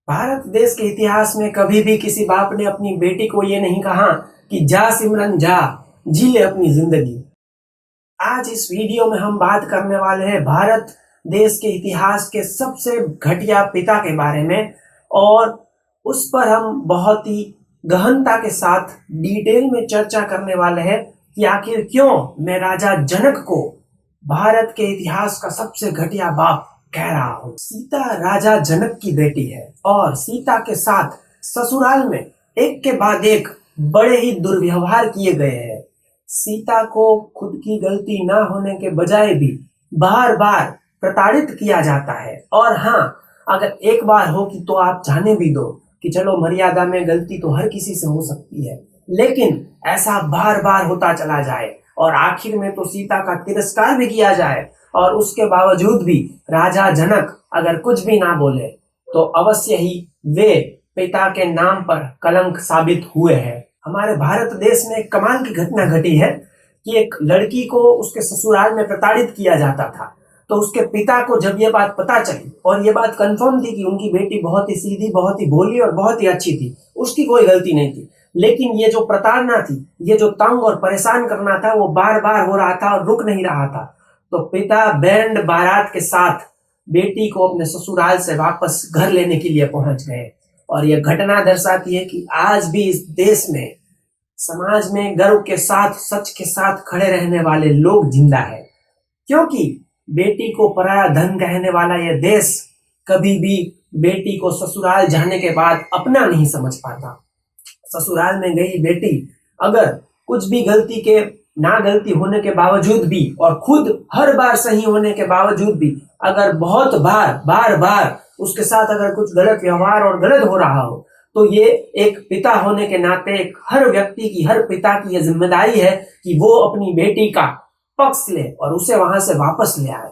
भारत देश के इतिहास में कभी भी किसी बाप ने अपनी बेटी को ये नहीं कहा कि जा सिमरन जा, जी ले अपनी जिंदगी। आज इस वीडियो में हम बात करने वाले हैं भारत देश के इतिहास के सबसे घटिया पिता के बारे में, और उस पर हम बहुत ही गहनता के साथ डिटेल में चर्चा करने वाले हैं कि आखिर क्यों मैं राजा जनक को भारत के इतिहास का सबसे घटिया बाप कह रहा हूं। सीता राजा जनक की बेटी है और सीता के साथ ससुराल में एक के बाद एक बड़े ही दुर्व्यवहार किए गए हैं। सीता को खुद की गलती ना होने के बजाय भी बार बार प्रताड़ित किया जाता है। और हाँ, अगर एक बार हो कि तो आप जाने भी दो कि चलो मर्यादा में गलती तो हर किसी से हो सकती है, लेकिन ऐसा बार बार होता चला जाए और आखिर में तो सीता का तिरस्कार भी किया जाए और उसके बावजूद भी राजा जनक अगर कुछ भी ना बोले तो अवश्य ही वे पिता के नाम पर कलंक साबित हुए हैं। हमारे भारत देश में एक कमाल की घटना घटी है कि एक लड़की को उसके ससुराल में प्रताड़ित किया जाता था, तो उसके पिता को जब ये बात पता चली और ये बात कंफर्म थी कि उनकी बेटी बहुत ही सीधी, बहुत ही भोली और बहुत ही अच्छी थी, उसकी कोई गलती नहीं थी, लेकिन ये जो प्रताड़ना थी, ये जो तंग और परेशान करना था, वो बार बार हो रहा था और रुक नहीं रहा था। तो पिता बैंड बारात के साथ बेटी को अपने ससुराल से वापस घर लेने के लिए पहुंच गए। और यह घटना दर्शाती है कि आज भी इस देश में समाज में गर्व के साथ, सच के साथ खड़े रहने वाले लोग जिंदा है, क्योंकि बेटी को पराया धन कहने वाला यह देश कभी भी बेटी को ससुराल जाने के बाद अपना नहीं समझ पाता। ससुराल में गई बेटी अगर कुछ भी गलती होने के बावजूद भी और खुद हर बार सही होने के बावजूद भी अगर बहुत बार बार उसके साथ अगर कुछ गलत व्यवहार और गलत हो रहा हो, तो ये एक पिता होने के नाते हर व्यक्ति की, हर पिता की यह जिम्मेदारी है कि वो अपनी बेटी का पक्ष ले और उसे वहां से वापस ले आए।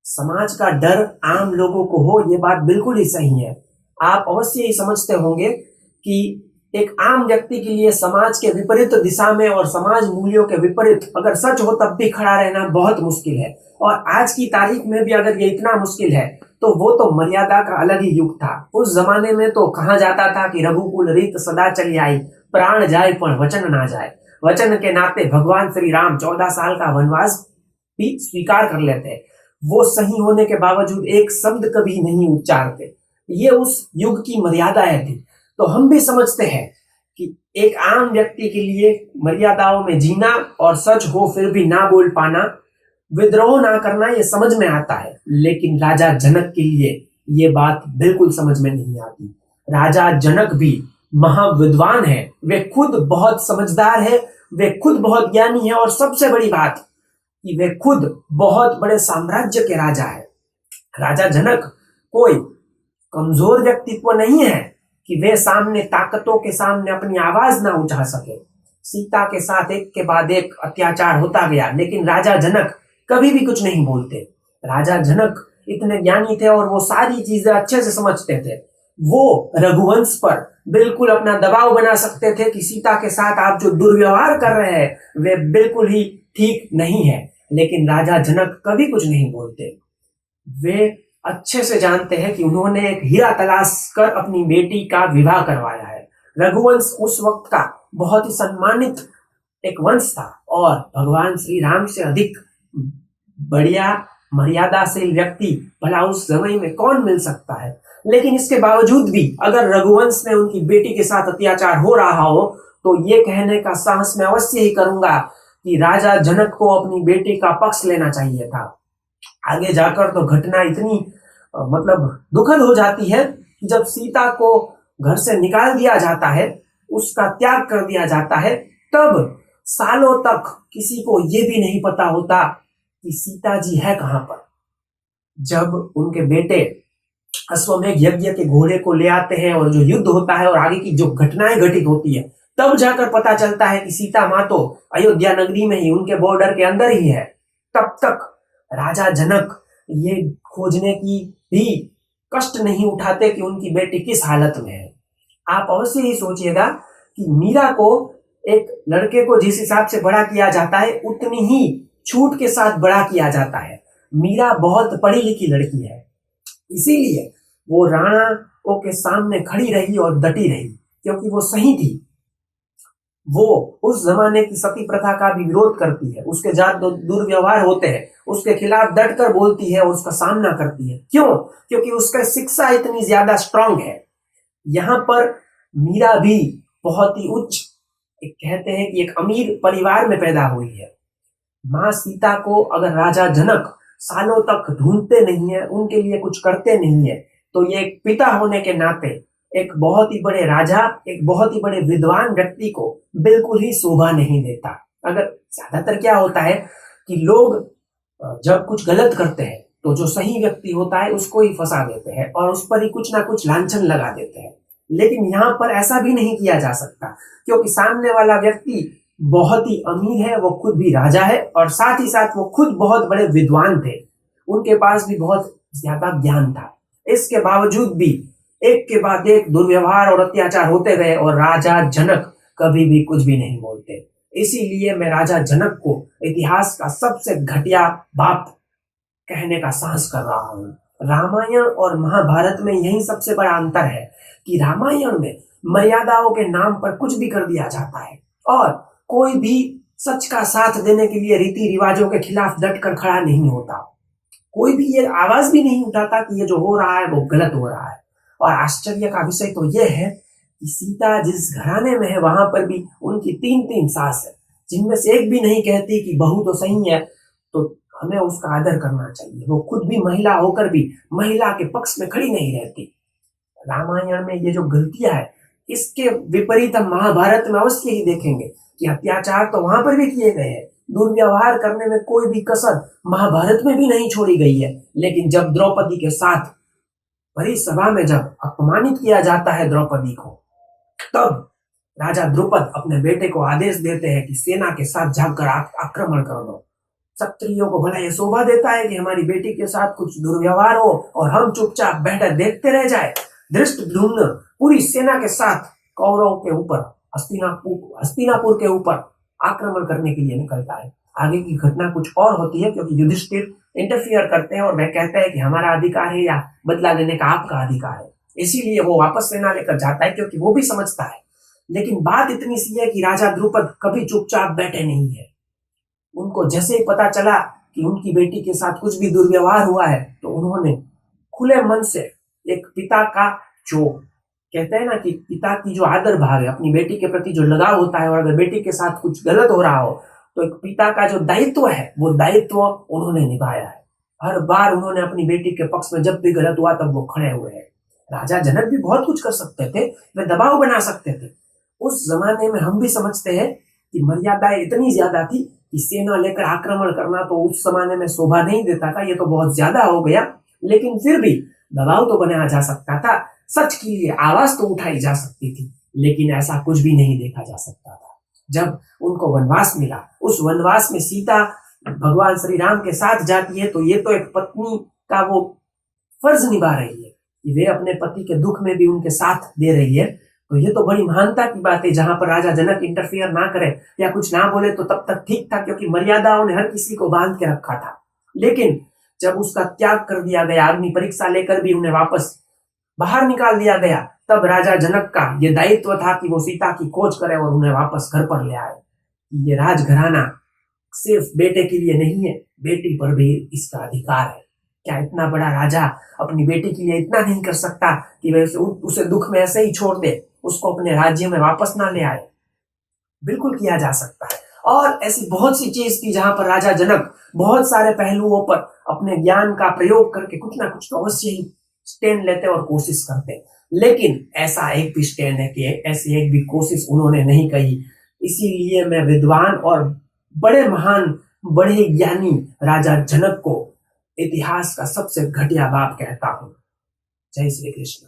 समाज का डर आम लोगों को हो, ये बात बिल्कुल ही सही है। आप अवश्य ही समझते होंगे कि एक आम व्यक्ति के लिए समाज के विपरीत दिशा में और समाज मूल्यों के विपरीत अगर सच हो तब भी खड़ा रहना बहुत मुश्किल है। और आज की तारीख में भी अगर ये इतना मुश्किल है तो वो तो मर्यादा का अलग ही युग था। उस जमाने में तो कहा जाता था कि रघुकुल रीत सदा चली आई, प्राण जाए पर वचन ना जाए। वचन के नाते भगवान श्री राम 14 साल का वनवास भी स्वीकार कर लेते, वो सही होने के बावजूद एक शब्द कभी नहीं उच्चारते। ये उस युग की मर्यादाएं थी। तो हम भी समझते हैं कि एक आम व्यक्ति के लिए मर्यादाओं में जीना और सच हो फिर भी ना बोल पाना, विद्रोह ना करना, ये समझ में आता है, लेकिन राजा जनक के लिए ये बात बिल्कुल समझ में नहीं आती। राजा जनक भी महाविद्वान है, वे खुद बहुत समझदार है, वे खुद बहुत ज्ञानी है, और सबसे बड़ी बात कि वे खुद बहुत बड़े साम्राज्य के राजा है। राजा जनक कोई कमजोर व्यक्तित्व नहीं है कि वे सामने ताकतों के सामने अपनी आवाज ना उठा सके। सीता के साथ एक के बाद एक अत्याचार होता गया, लेकिन राजा जनक कभी भी कुछ नहीं बोलते। राजा जनक इतने ज्ञानी थे और वो सारी चीजें अच्छे से समझते थे। वो रघुवंश पर बिल्कुल अपना दबाव बना सकते थे कि सीता के साथ आप जो दुर्व्यवहार कर रहे हैं वे बिल्कुल ही ठीक नहीं है, लेकिन राजा जनक कभी कुछ नहीं बोलते। वे अच्छे से जानते हैं कि उन्होंने एक हीरा तलाश कर अपनी बेटी का विवाह करवाया है। रघुवंश उस वक्त का बहुत ही सम्मानित एक वंश था और भगवान श्री राम से अधिक बढ़िया मर्यादाशील व्यक्ति भला उस समय में कौन मिल सकता है। लेकिन इसके बावजूद भी अगर रघुवंश में उनकी बेटी के साथ अत्याचार हो रहा हो तो ये कहने का साहस मैं अवश्य ही करूंगा कि राजा जनक को अपनी बेटी का पक्ष लेना चाहिए था। आगे जाकर तो घटना इतनी दुखद हो जाती है कि जब सीता को घर से निकाल दिया जाता है, उसका त्याग कर दिया जाता है, तब सालों तक किसी को ये भी नहीं पता होता कि सीता जी है कहां पर। जब उनके बेटे अश्वमेध यज्ञ के घोड़े को ले आते हैं और जो युद्ध होता है और आगे की जो घटनाएं घटित होती है, तब जाकर पता चलता है कि सीता माँ तो अयोध्या नगरी में ही, उनके बॉर्डर के अंदर ही है। तब तक राजा जनक ये खोजने की भी कष्ट नहीं उठाते कि उनकी बेटी किस हालत में है। आप अवश्य ही सोचिएगा कि मीरा को, एक लड़के को जिस हिसाब से बड़ा किया जाता है उतनी ही छूट के साथ बड़ा किया जाता है। मीरा बहुत पढ़ी लिखी लड़की है, इसीलिए वो राणा के सामने खड़ी रही और डटी रही, क्योंकि वो सही थी। वो उस जमाने की सती प्रथा का भी विरोध करती है, उसके जहाँ दुर्व्यवहार होते हैं उसके खिलाफ डट कर बोलती है और उसका सामना करती है। क्यों? क्योंकि उसका शिक्षा इतनी ज्यादा स्ट्रांग है। यहाँ पर मीरा भी बहुत ही उच्च, एक कहते हैं कि एक अमीर परिवार में पैदा हुई है। माँ सीता को अगर राजा जनक सालों तक ढूंढते नहीं है, उनके लिए कुछ करते नहीं है, तो ये एक पिता होने के नाते एक बहुत ही बड़े राजा, एक बहुत ही बड़े विद्वान व्यक्ति को बिल्कुल ही शोभा नहीं देता। अगर ज्यादातर क्या होता है कि लोग जब कुछ गलत करते हैं तो जो सही व्यक्ति होता है उसको ही फंसा देते हैं और उस पर ही कुछ ना कुछ लांछन लगा देते हैं। लेकिन यहाँ पर ऐसा भी नहीं किया जा सकता, क्योंकि सामने वाला व्यक्ति बहुत ही अमीर है, वो खुद भी राजा है और साथ ही साथ वो खुद बहुत बड़े विद्वान थे, उनके पास भी बहुत ज्यादा ज्ञान था। इसके बावजूद भी एक के बाद एक दुर्व्यवहार और अत्याचार होते गए और राजा जनक कभी भी कुछ भी नहीं बोलते। इसीलिए मैं राजा जनक को इतिहास का सबसे घटिया बाप कहने का साहस कर रहा हूँ। रामायण और महाभारत में यही सबसे बड़ा अंतर है कि रामायण में मर्यादाओं के नाम पर कुछ भी कर दिया जाता है और कोई भी सच का साथ देने के लिए रीति रिवाजों के खिलाफ डट कर खड़ा नहीं होता। कोई भी ये आवाज भी नहीं उठाता कि ये जो हो रहा है वो गलत हो रहा है। और आश्चर्य का विषय तो ये है कि सीता जिस घराने में है वहां पर भी उनकी तीन तीन सास है, जिनमें से एक भी नहीं कहती कि बहू तो सही है तो हमें उसका आदर करना चाहिए। वो खुद भी महिला होकर भी महिला के पक्ष में खड़ी नहीं रहती। रामायण में ये जो गलतियां है, इसके विपरीत हम महाभारत में अवश्य ही देखेंगे कि अत्याचार तो वहां पर भी किए गए हैं, दुर्व्यवहार करने में कोई भी कसर महाभारत में भी नहीं छोड़ी गई है। लेकिन जब द्रौपदी के साथ बड़ी सभा में जब अपमानित किया जाता है द्रौपदी को, तब राजा द्रुपद अपने बेटे को आदेश देते हैं कि सेना के साथ जाकर आक्रमण कर दो। क्षत्रियों को भला ये शोभा देता है कि हमारी बेटी के साथ कुछ दुर्व्यवहार हो और हम चुपचाप बैठकर देखते रह जाए। धृष्टद्युम्न पूरी सेना के साथ कौरवों के ऊपर, हस्तिनापुर के ऊपर आक्रमण करने के लिए निकलता है। आगे की घटना कुछ और होती है, क्योंकि युधिष्ठिर इंटरफियर करते हैं और वह कहते हैं कि हमारा अधिकार है या बदला लेने का आपका अधिकार है। इसीलिए वो वापस सेना लेकर जाता है, क्योंकि वो भी समझता है। लेकिन बात इतनी सी है कि राजा द्रुपद कभी चुपचाप बैठे नहीं है। उनको जैसे ही पता चला कि उनकी बेटी के साथ कुछ भी दुर्व्यवहार हुआ है, तो उन्होंने खुले मन से एक पिता का, जो कहते हैं ना कि पिता की जो आदर भाव है, अपनी बेटी के प्रति जो लगाव होता है, और अगर बेटी के साथ कुछ गलत हो रहा हो तो एक पिता का जो दायित्व है वो दायित्व उन्होंने निभाया है। हर बार उन्होंने अपनी बेटी के पक्ष में जब भी गलत हुआ तब वो खड़े हुए हैं। राजा जनक भी बहुत कुछ कर सकते थे, वे दबाव बना सकते थे। उस जमाने में हम भी समझते हैं कि मर्यादाएं इतनी ज्यादा थी कि सेना लेकर आक्रमण करना तो उस जमाने में शोभा नहीं देता था, ये तो बहुत ज्यादा हो गया। लेकिन फिर भी दबाव तो बनाया जा सकता था, सच के लिए आवाज तो उठाई जा सकती थी। लेकिन ऐसा कुछ भी नहीं देखा जा सकता था। जब उनको वनवास मिला, उस वनवास में सीता भगवान श्री राम के साथ जाती है, तो ये तो एक पत्नी का वो फर्ज निभा रही है कि वे अपने पति के दुख में भी उनके साथ दे रही है। तो ये तो बड़ी महानता की बात है। जहां पर राजा जनक इंटरफियर ना करे या कुछ ना बोले तो तब तक ठीक था, क्योंकि मर्यादाओं ने हर किसी को बांध के रखा था। लेकिन जब उसका त्याग कर दिया गया, अग्नि परीक्षा लेकर भी उन्हें वापस बाहर निकाल दिया गया, तब राजा जनक का ये दायित्व था कि वो सीता की खोज करे और उन्हें वापस घर पर ले आए। ये राजघराना सिर्फ बेटे के लिए नहीं है, बेटी पर भी इसका अधिकार है। क्या इतना बड़ा राजा अपनी बेटी के लिए इतना नहीं कर सकता कि वह उसे दुख में ऐसे ही छोड़ दे, उसको अपने राज्य में वापस ना ले आए? बिल्कुल किया जा सकता है। और ऐसी बहुत सी चीज थी जहां पर राजा जनक बहुत सारे पहलुओं पर अपने ज्ञान का प्रयोग करके कुछ ना कुछ तो अवश्य ही स्टैंड लेते और कोशिश करते। लेकिन ऐसा एक भी स्टैंड है कि ऐसी एक भी कोशिश उन्होंने नहीं कही। इसीलिए मैं विद्वान और बड़े महान, बड़े ज्ञानी राजा जनक को इतिहास का सबसे घटिया बाप कहता हूं। जय श्री कृष्ण।